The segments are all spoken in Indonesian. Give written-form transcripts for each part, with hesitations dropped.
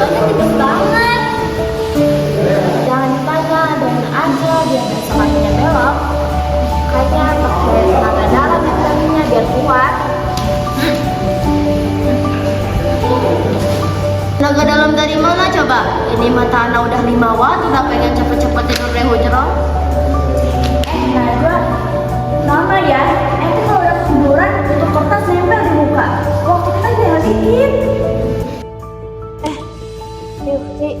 fotonya tipis banget. Jangan ditanya, dengan aja biar besok kakinya belok. Makanya pakai tenaga dalam yang tadinya biar kuat. Tenaga dalam dari mana coba? Ini mata anak udah 5 watt, udah pengen cepet-cepet tidur deh hujro. Najwa, kenapa ya? Itu kalau udah ketiduran, tutup kertas nempel di muka. Waktu kita jangan dikit. Rifki,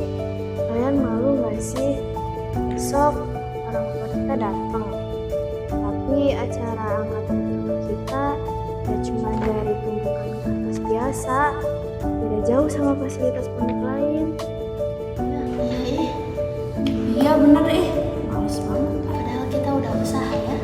kalian malu gak sih? Besok orang tua kita datang. Tapi acara angkatan pertama kita ya cuma dari tumpukan kertas biasa. Beda jauh sama fasilitas pondok lain. Iya bener males banget. Padahal kita udah usaha ya.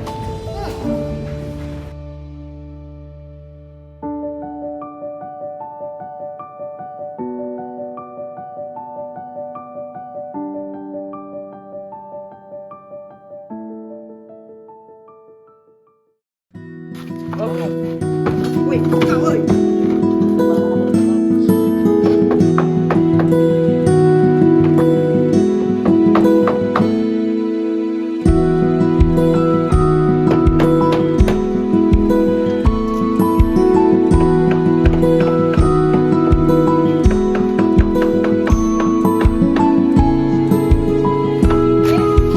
Wih, woi.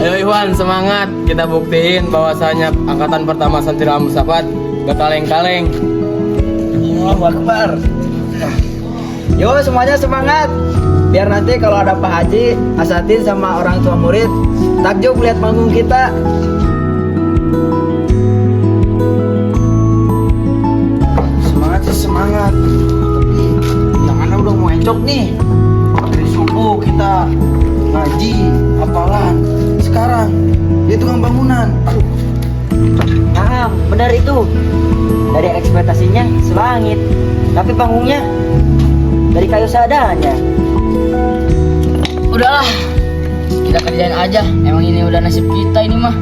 Ayo Iwan, semangat. Kita buktiin bahwasanya angkatan pertama Santri Al-Mustafat gak kaleng-kaleng. Allahu Akbar. Yo semuanya semangat. Biar nanti kalau ada Pak Haji, asatidz sama orang tua murid takjub lihat panggung kita. Semangat sih semangat. Tapi tangannya udah mau encok nih. Dari subuh kita ngaji, hafalan. Sekarang dia tukang bangunan. Nah, benar itu. Dari ekspektasinya selangit, tapi panggungnya dari kayu seadanya. Udahlah, kita kerjain aja. Emang ini udah nasib kita ini mah.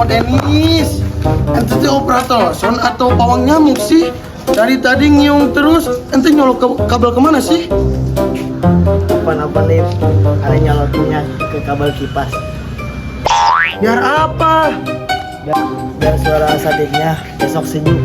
Denis, ente tuh operator son atau pawang nyamuk sih? Dari tadi nyiung terus, ente nyolok kabel kemana sih? Apa nih? Ada nyolokinnya ke kabel kipas. Biar apa? Biar suara asatidnya besok sejuk.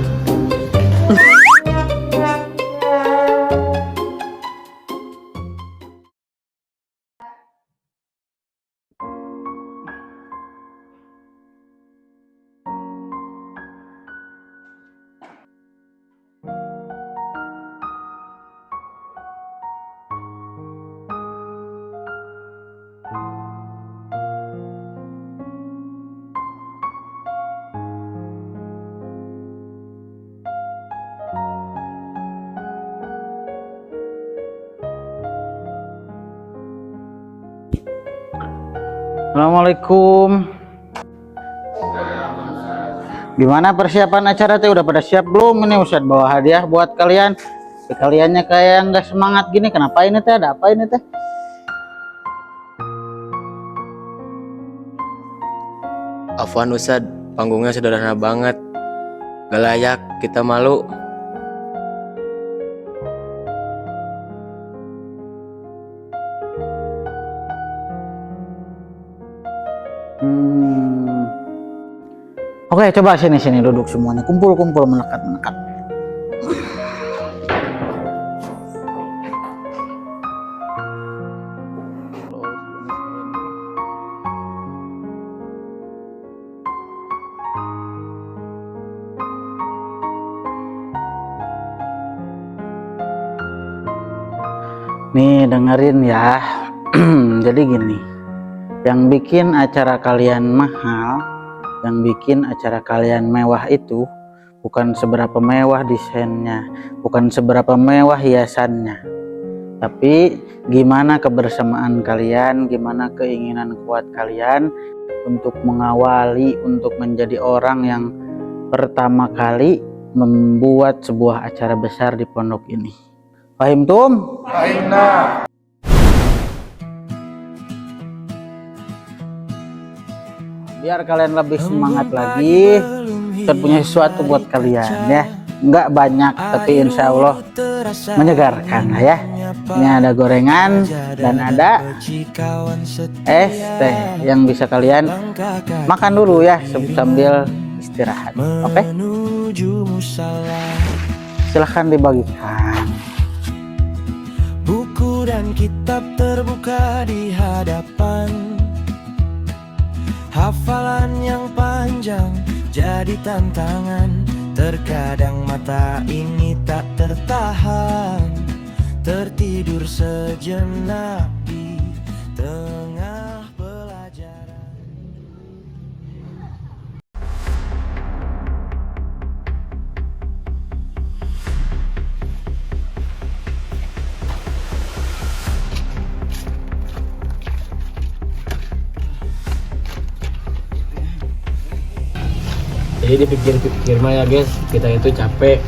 Assalamualaikum. Gimana persiapan acara teh, udah pada siap belum? Ini Ustadz bawa hadiah buat kalian. Kaliannya kayak nggak semangat gini, kenapa ini teh? Ada apa ini teh? Afwan Ustadz, panggungnya sederhana banget. Gak layak, kita malu. Oke, coba sini duduk semuanya, kumpul mendekat. Nih dengerin ya. Jadi gini, yang bikin acara kalian mahal, yang bikin acara kalian mewah itu bukan seberapa mewah desainnya, bukan seberapa mewah hiasannya, tapi gimana kebersamaan kalian, gimana keinginan kuat kalian untuk mengawali, untuk menjadi orang yang pertama kali membuat sebuah acara besar di pondok ini. Paham tum? Aina. Biar kalian lebih semangat lagi, saya punya sesuatu buat kalian ya. Nggak banyak tapi insya Allah menyegarkan ya. Ini ada gorengan dan ada es teh yang bisa kalian makan dulu ya sambil istirahat. Oke? Silahkan dibagikan. Buku dan kitab terbuka di hadapan. Hafalan yang panjang jadi tantangan. Terkadang mata ini tak tertahan, tertidur sejenak di tengah pelajaran. Jadi dipikir-pikir mah ya guys, kita itu capek.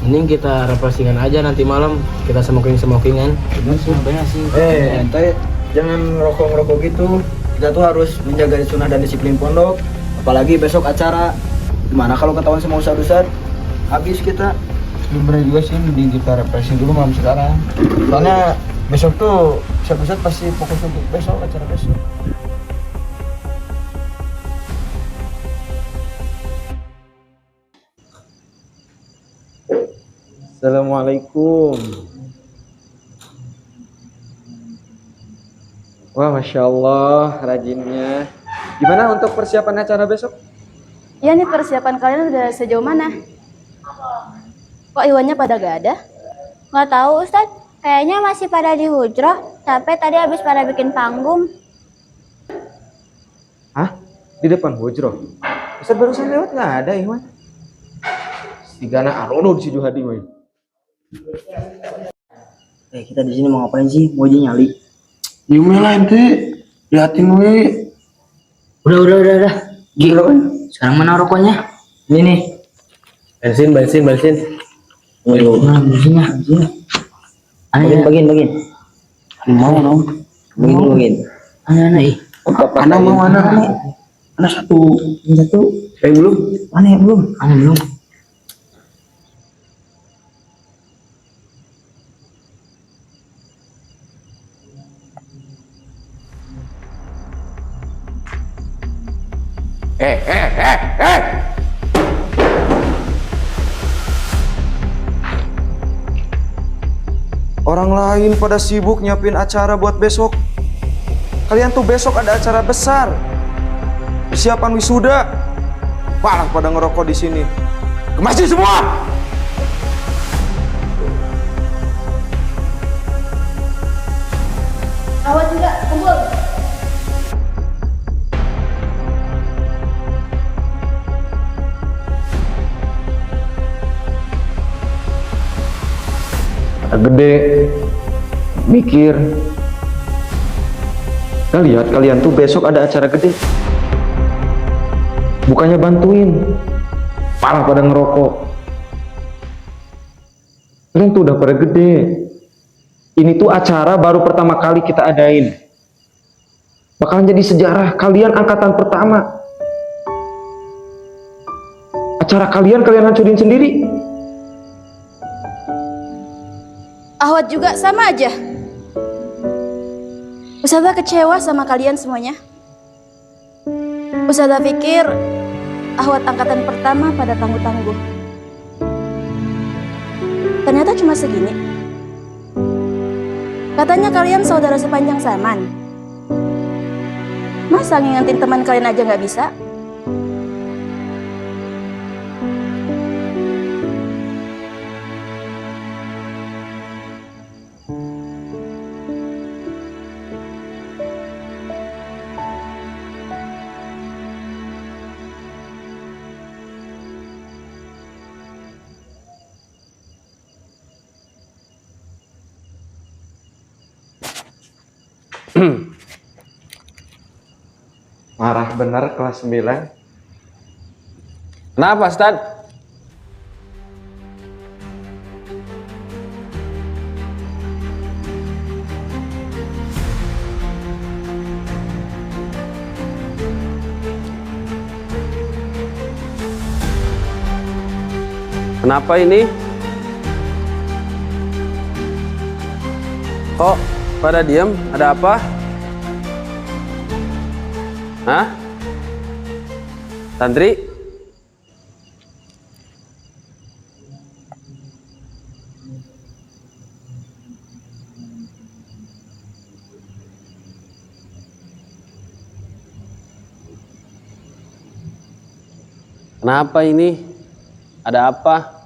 Mending kita refreshing aja nanti malam, kita smoking-smokingan. Benar sih. Ente jangan ngerokok gitu. Kita tuh harus menjaga sunnah dan disiplin pondok. Apalagi besok acara. Gimana kalau ketahuan sama ustadz? Habis kita. Sebenarnya juga sih mending kita refreshing dulu malam sekarang. Soalnya besok tuh ustadz pasti fokus untuk besok, acara besok. Assalamualaikum. Wah, Masya Allah, rajinnya. Gimana untuk persiapan acara besok? Ya nih, persiapan kalian udah sejauh mana? Kok Iwannya pada gak ada? Nggak tahu Ustadz, kayaknya masih pada di hujroh. Capek tadi habis pada bikin panggung. Hah? Di depan hujroh? Ustaz barusan lewat nggak ada, Iwan. Sigana arono di situ hadi, Iwan. Kita di sini mau ngapain sih? Mau aja nyali. Gimana ente? Liatin we. Udah. Gila kan? Sekarang mana rokoknya? Ini nih. Bensin. Ayo. Bensinnya. Bagian. Mau dong. Bagian. Anak ih. Anak mau anak. Anak satu. Belum? Mana belum? Orang lain pada sibuk nyiapin acara buat besok. Kalian tuh besok ada acara besar. Persiapan wisuda. Malah pada ngerokok di sini. Ke masjid semua. Awas juga, kumpul. Gede, mikir. Kita lihat kalian tuh besok ada acara gede. Bukannya bantuin, malah pada ngerokok. Kalian tuh udah pada gede. Ini tuh acara baru pertama kali kita adain. Bakalan jadi sejarah, kalian angkatan pertama. Acara kalian hancurin sendiri. Ahwat juga sama aja. Ustazah kecewa sama kalian semuanya. Ustazah pikir Ahwat angkatan pertama pada tangguh-tangguh. Ternyata cuma segini. Katanya kalian saudara sepanjang zaman. Masa ngingetin teman kalian aja nggak bisa? Marah bener kelas 9. Kenapa, Ustad? Kenapa ini? Kok pada diam? Ada apa? Hah? Santri? Kenapa ini? Ada apa?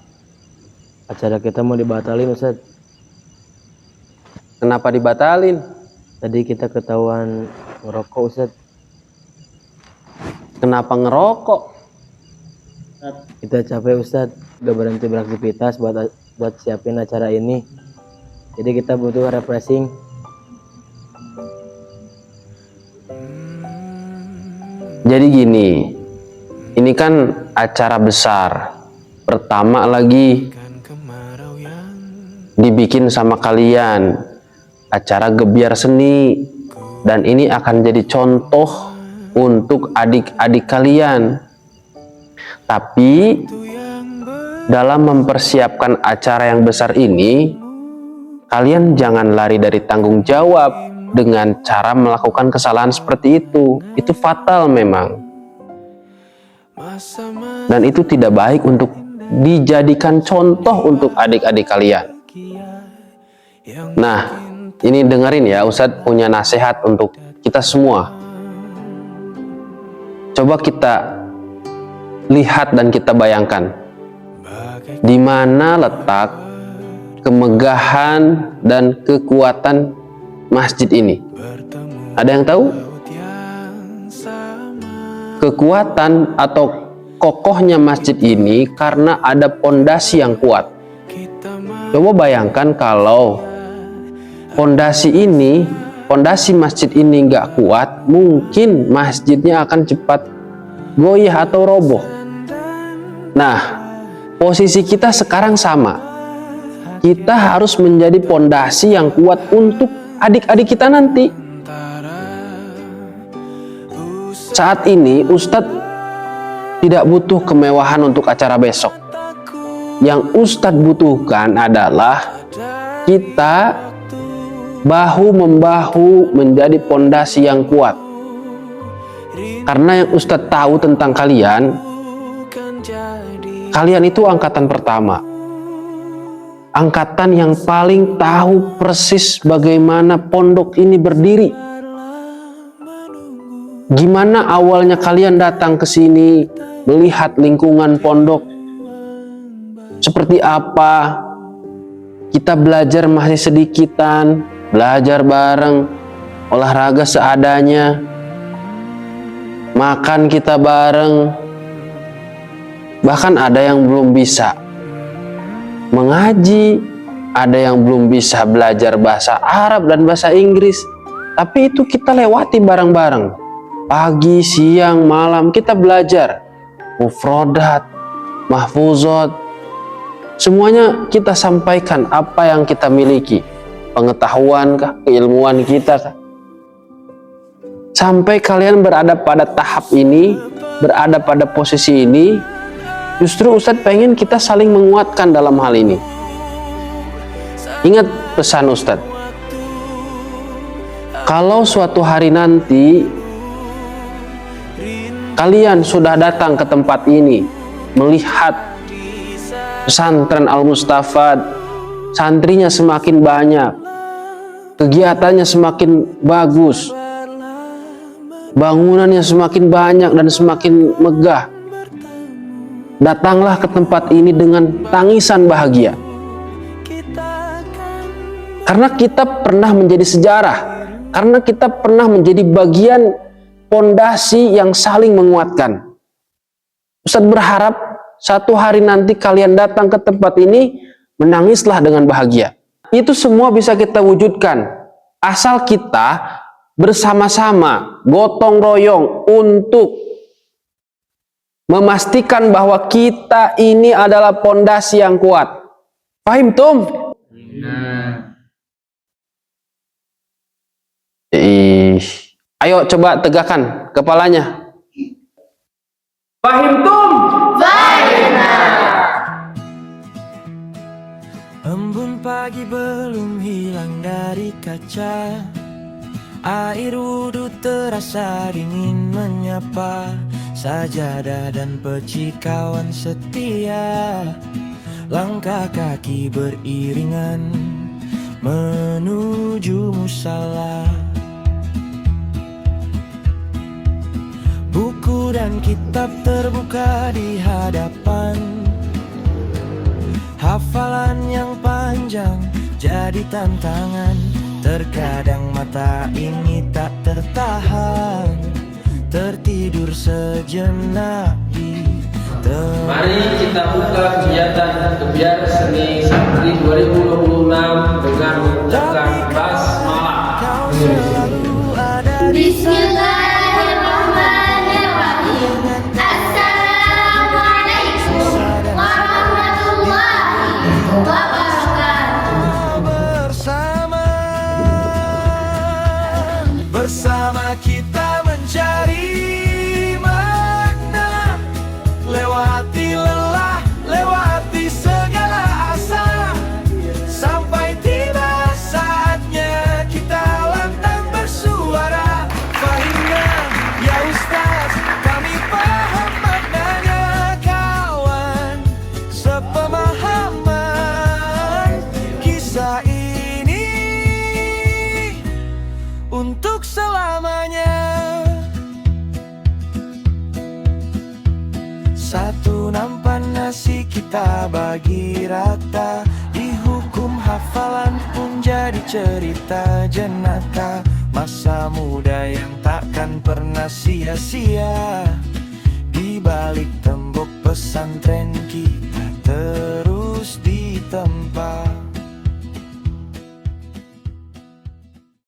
Acara kita mau dibatalin, Ustadz. Kenapa dibatalin? Tadi kita ketahuan ngerokok, Ustadz. Kenapa ngerokok? Kita capek, Ustadz. Udah berhenti beraktivitas buat siapin acara ini. Jadi kita butuh refreshing. Jadi gini, ini kan acara besar. Pertama lagi dibikin sama kalian. Acara gebiar seni. Dan ini akan jadi contoh untuk adik-adik kalian. Tapi dalam mempersiapkan acara yang besar ini, kalian jangan lari dari tanggung jawab dengan cara melakukan kesalahan seperti itu. Itu fatal memang. Dan itu tidak baik untuk dijadikan contoh untuk adik-adik kalian. Nah, ini dengerin ya, Ustadz punya nasihat untuk kita semua. Coba kita lihat dan kita bayangkan di mana letak kemegahan dan kekuatan masjid ini. Ada yang tahu? Kekuatan atau kokohnya masjid ini karena ada pondasi yang kuat. Coba bayangkan kalau pondasi masjid ini nggak kuat, mungkin masjidnya akan cepat goyah atau roboh. Nah, posisi kita sekarang sama. Kita harus menjadi pondasi yang kuat untuk adik-adik kita nanti. Saat ini Ustadz tidak butuh kemewahan untuk acara besok. Yang Ustadz butuhkan adalah kita bahu-membahu menjadi pondasi yang kuat. Karena yang Ustadz tahu tentang kalian itu angkatan pertama. Angkatan yang paling tahu persis bagaimana pondok ini berdiri. Gimana awalnya kalian datang ke sini, melihat lingkungan pondok seperti apa. Kita belajar masih sedikitan, belajar bareng, olahraga seadanya, makan kita bareng. Bahkan ada yang belum bisa mengaji, ada yang belum bisa belajar bahasa Arab dan bahasa Inggris. Tapi itu kita lewati bareng-bareng. Pagi, siang, malam kita belajar mufrodat, mahfuzat. Semuanya kita sampaikan apa yang kita miliki, pengetahuan kah, keilmuan kita kah. Sampai kalian berada pada tahap ini, berada pada posisi ini, justru Ustadz pengen kita saling menguatkan dalam hal ini. Ingat pesan Ustadz, kalau suatu hari nanti kalian sudah datang ke tempat ini, melihat pesantren Al-Mustafad, santrinya semakin banyak, kegiatannya semakin bagus, bangunannya semakin banyak dan semakin megah, datanglah ke tempat ini dengan tangisan bahagia. Karena kita pernah menjadi sejarah, karena kita pernah menjadi bagian pondasi yang saling menguatkan. Ustadz berharap satu hari nanti kalian datang ke tempat ini, menangislah dengan bahagia. Itu semua bisa kita wujudkan asal kita bersama-sama gotong royong untuk memastikan bahwa kita ini adalah pondasi yang kuat. Paham tum? Ayo coba tegakkan kepalanya. Pahim tum? pagi belum hilang dari kaca, air wudhu terasa dingin menyapa sajadah dan peci kawan setia. Langkah kaki beriringan menuju musala. Buku dan kitab terbuka di hadapan, hafalan yang panjang jadi tantangan. Terkadang mata ini tak tertahan, tertidur sejenak di tempat. Mari kita buka kegiatan Gebiar Seni Santri 2026 dengan mengucapkan basmalah. Bismillahirrahmanirrahim. Assalamualaikum warahmatullahi wabarakatuh. Bersama kita mencari makna, lewati lelah, lewati segala asa, sampai tiba saatnya kita lantang bersuara. Fahimna ya Ustaz, kami paham maknanya kawan, sepemahaman kisah ini untuk selamanya. Satu nampan nasi kita bagi rata, dihukum hafalan pun jadi cerita jenaka. Masa muda yang takkan pernah sia-sia, di balik tembok pesantren kita terus ditempa.